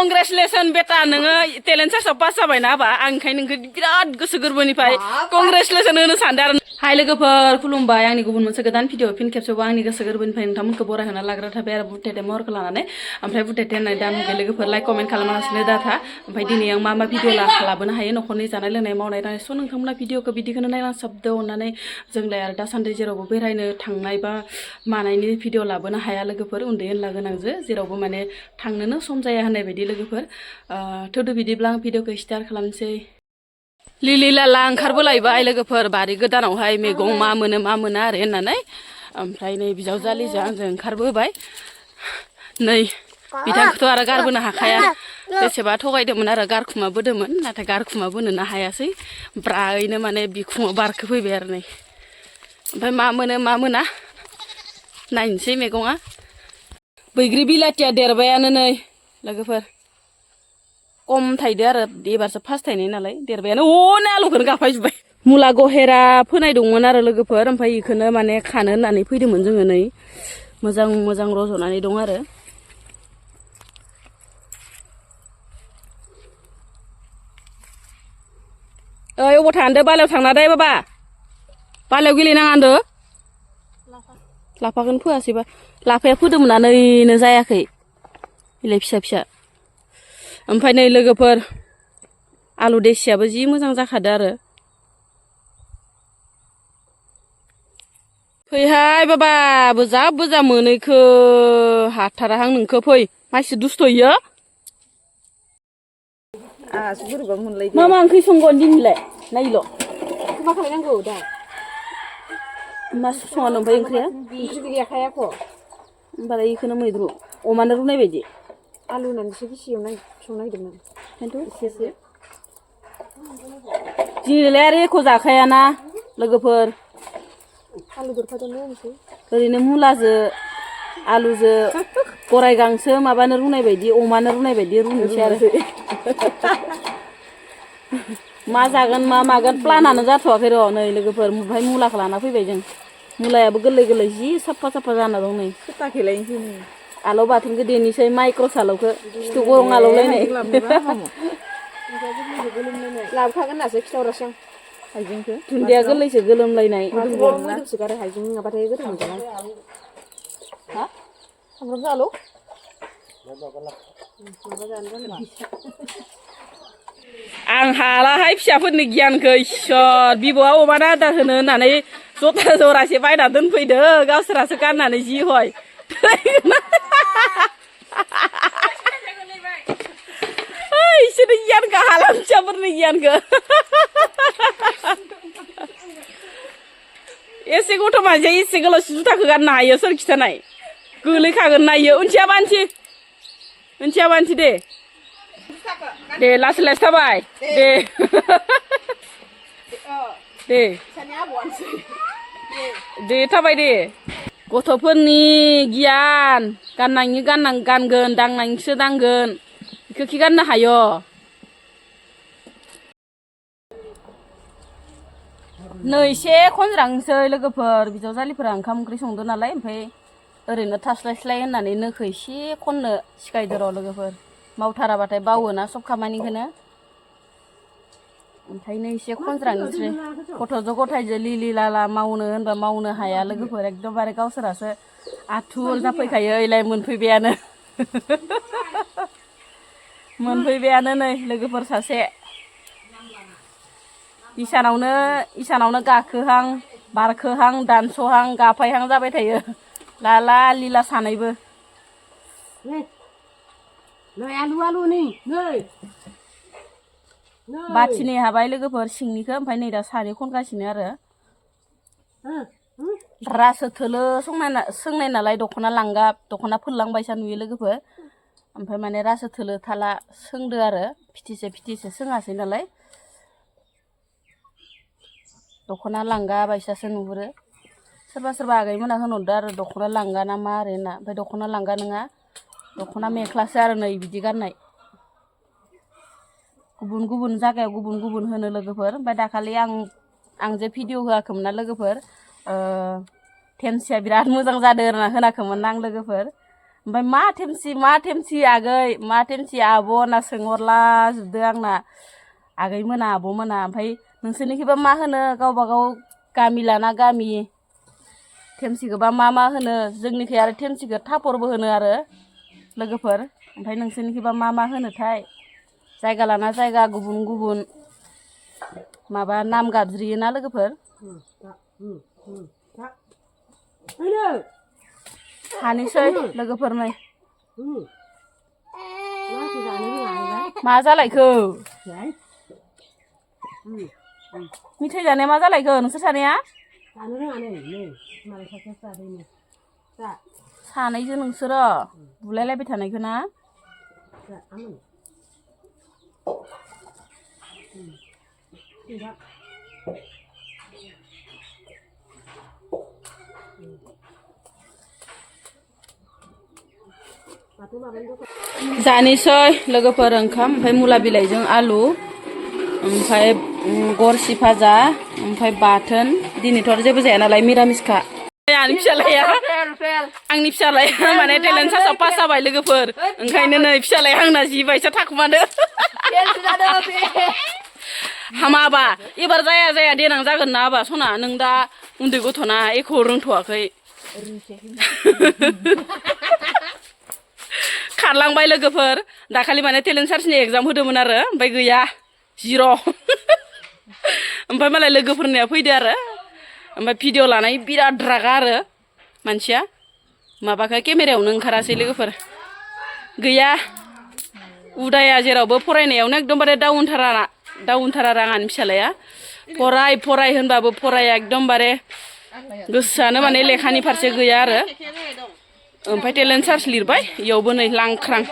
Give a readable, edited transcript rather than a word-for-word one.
Congratulations बेटा नोङो talent सार्चआव pass जाबाय ना बा आं ओंखायनो नोंखौ बिराद गोसो गोरबोनिफ्राय congratulations होनो सानदों आरो हाय लोगोफोर खुलुमबाय आंनि गुबुन मोनसे गोदान भिडिअ फिन खेबसेबाव आंनि गोसो गोरबोनिफ्राय नोंथांमोनखौ बरायहोना लाग्रा थाबाय आरो बुटेटे महरखौ लानानै ओमफ्राय बुटेटे होननाय दाम लोगोफोर लाइक कमेन्ट खालामालासिनो दाथा ओमफ्राय दिनै आं मा भिडिअ लाबोनो हायो न'खरनि जानाय लोंनाय मावनाय दांनाय स' नोंथांमोना भिडिअखौ बिदिखौनो नायनानै साबदो अननानै जोंलाय आरो दासान्दि जेरावबो बेरायनो थांनाय बा मानायनि भिडिअ लाबोनो हाया लोगोफोर उन्दै उनला गोनांजो जेरावबो माने थांनोनो सम जाया होननाय बायदि लोगोफोर थोदो बिदिब्ला आं भिडिअखौ स्टार्ट खालामसै लिलि लाला ओंखारबोलायबाय लोगोफोर बारि गोदानावहाय मैगं मा मोना आरो होननानै ओमफ्राय नै बिजावजालिजों आंजों ओंखारबोबाय नै बिथांखौथ' आरो गारबोनो हाखाया बेसेबा थगायदोंमोन आरो गारखुमा बोदोंमोन नाथाय गारखुमा बोनोनो हायासै ब्रायैनो माने बिखुङाव बारखो फैबाय आरो नै ओमफ्राय मा मोनो मा मोना नायनोसै मैगङा बैग्रि बिलाथिया देरबायानो नै लोगोफोर कम थायदो आरो एबारसो फार्स्ट थायनाय नालाय देरबायानो नै आलुखौनो गाफायजोब्बाय मुला गहेरा फोनाय दंमोन आरो लोगोफोर ओमफ्राय बेखौनो माने खानो होननानै फैदोंमोन जोङो नै मोजां मोजां रज'नानै दं आरो ओइ अबाव थांदो बालायाव थांना दे बाबा बालायाव गेलेनाङा होनदो लाफाखौनो फोआसैबा लाफाया फोदोंमोन नैनो जायाखै बिलाइ फिसा फिसा ओमफ्राय नै लोगोफोर आलु देसियाबो जि मोजां जाखादो आरो फैहाय बाबा बोजा मोनैखो हाथाराहां नोंखौ फै मानसि दुस्थ'यो मा ओंख्रि संगोन दिनैलाय नायल' मा खालायनांगौ दा मा संगोन ओमफ्राय ओंख्रिया ओंख्रि गैयाखायाख' होमबालाय बेखौनो मैद्रु अमानो रुनाय बायदि आलु होनानैसो गिसियाव संनो नागिरदोंमोन खिन्थु एसेसो दिनैलाय आरो एख' जाखायाना लोगोफोर आलु दरखाजोंनो होनोसै ओरैनो मुलाजो आलुजो गराय गांसो माबानो रुनाय बायदि अमानो रुनाय बायदि रुनोसै आरो मा जागोन मा मागोन प्लानानो जाथ'वाखै र' नै लोगोफोर ओमफ्राय मुलाखौ लाना फैबाय जों मुलायाबो गोरलै जि साफा जाना दं नै खोथाखेलायनोसै नै आलौ बाथोनखौ देनोसै माइक्र' सालौखौ खिथु गरं आलौलायनाय लाबोखागोन होननासो खिथाहरासै आं हाइजेंखौ दुन्दिया गोरलैसो गोलोमलायनाय मोदोमसो गारो हाइजें नङाबाथाय गोथाव मोनजाला हा सामब्राम जालौ आं हालाहाय फिसाफोरनि गियानखौ इसोर बिब'आ अमानो आदार होनो होननानै जथा जरासे बायना दोनफैदो गावसोरासो गाननानै जि हय इसोरनि गियानखौ हाला फिसाफोरनि गियानखौ एसे गथ' मानसिया एसे गोलावसि जुथाखौ गाननो हायो सोर खिथानाय गोलैखागोन नायो उनथिया बानसि दे लासै थाबाय दे थाबाय दे गथ'फोरनि गियान गानगोन दांनायनिसो दांगोन बेखौ खि गाननो हायो नै एसे खनज्रांसै लोगोफोर बिजावजालिफोरा ओंखाम ओंख्रि संदो नालाय ओमफ्राय ओरैनो थास्लाय होननानै नोखो एसे खननो सिखायदो र' लोगोफोर मावथाराबाथाय बावोना सब खामानिखौनो ओंखायनो एसे खनज्रांसै गथ'जों गथायजों लिलि लाला मावनो होनबा मावनो हाया लोगोफोर एकदमबारे गावसोरासो आथुर जाफैखायो इलाय मोनफैबायानो नै लोगोफोर सासे इसानावनो गाखोहां बारखोहां दानस'हां गाफायहां जाबाय थायो लाला लिला सानैबो बाथिनै हाबाय लोगोफोर सिंनिखौ ओमफ्राय नै दा सानै खनगासिनो आरो रासो थोलो सोंनाय नालाय दख'ना लांगा दख'ना फोरलांबायसा नुयो लोगोफोर ओमफ्राय माने रासो थोलो थाला सोंदो आरो फिथिसे सोङासै नालाय दख'ना लांगा बायसासो नुहुरो सोरबा आगैमोना होनहरदो आरो दख'ना लांगा ना मा आरो होनना ओमफ्राय दख'ना लांगा नङा दख'ना मेख्लासो आरो नै बिदि गाननाय गुबुन जायगायाव गुबुन होनो लोगोफोर ओमफ्राय दाखालि आं जे भिडिअ होआखैमोन ना लोगोफोर थेमसिया बिराद मोजां जादों होनना होनाखैमोन ना आं लोगोफोर ओमफ्राय मा थेमसि आगै मा थेमसि आब' होनना सोंहरला जोबदो आंना आगै मोना आब' मोना ओमफ्राय नोंसोरनिखिबा मा होनो गावबा गाव गामि लाना गामि थेमसिखौबा मा होनो जोंनिखै आरो थेमसिखौ थापरबो होनो आरो लोगोफोर ओमफ्राय नोंसोरनिखिबा मा होनोथाय जायगा लाना जायगा गुबुन गुबुन माबा नाम गाबज्रियोना लोगोफोर हानोसै लोगोफोर नै मा जालायखो मिथाइ जानाया मा जालायखो नोंसोर सानैया सानैजों नोंसोरो बुलायलायबाय थानायखौ ना जानोसै लोगोफोर ओंखाम ओमफ्राय मुला बिलाइजों आलु ओमफ्राय गरसि भाजा ओमफ्राय बाथोन दिनैथ' आरो जेबो जाया नालाय मिरामिसखा आंनि फिसालाया माने टेलेन्ट सार्चआव पास जाबाय लोगोफोर ओंखायनो नै फिसालाया आंना जि बायसा थाखुमादो हामाबा एबार जाया देनां जागोन ना आबा सना नों दा उन्दै गथ'ना एख' रोंथ'वाखै खारलांबाय लोगोफोर दाखालि माने टेलेन्ट सार्चनि एग्जाम होदोंमोन आरो ओमफ्राय गैया 0 ओमफ्राय मालाय लोगोफोरनिया फैदो आरो ओमफ्राय भिडिअ लानाय बिराद रागा आरो मानसिया माबाखौ केमेरायावनो ओंखारासै लोगोफोर गैया उदाया जेरावबो फरायनायावनो एकदमबारे डाउनथार आरो आंहानि फिसालाया फराय होनबाबो फराया एकदमबारे गोसोआनो माने लेखानि फारसे गैया आरो ओमफ्राय टेलेन्ट सार्च लिरबाय इयावबो नै लांख्रां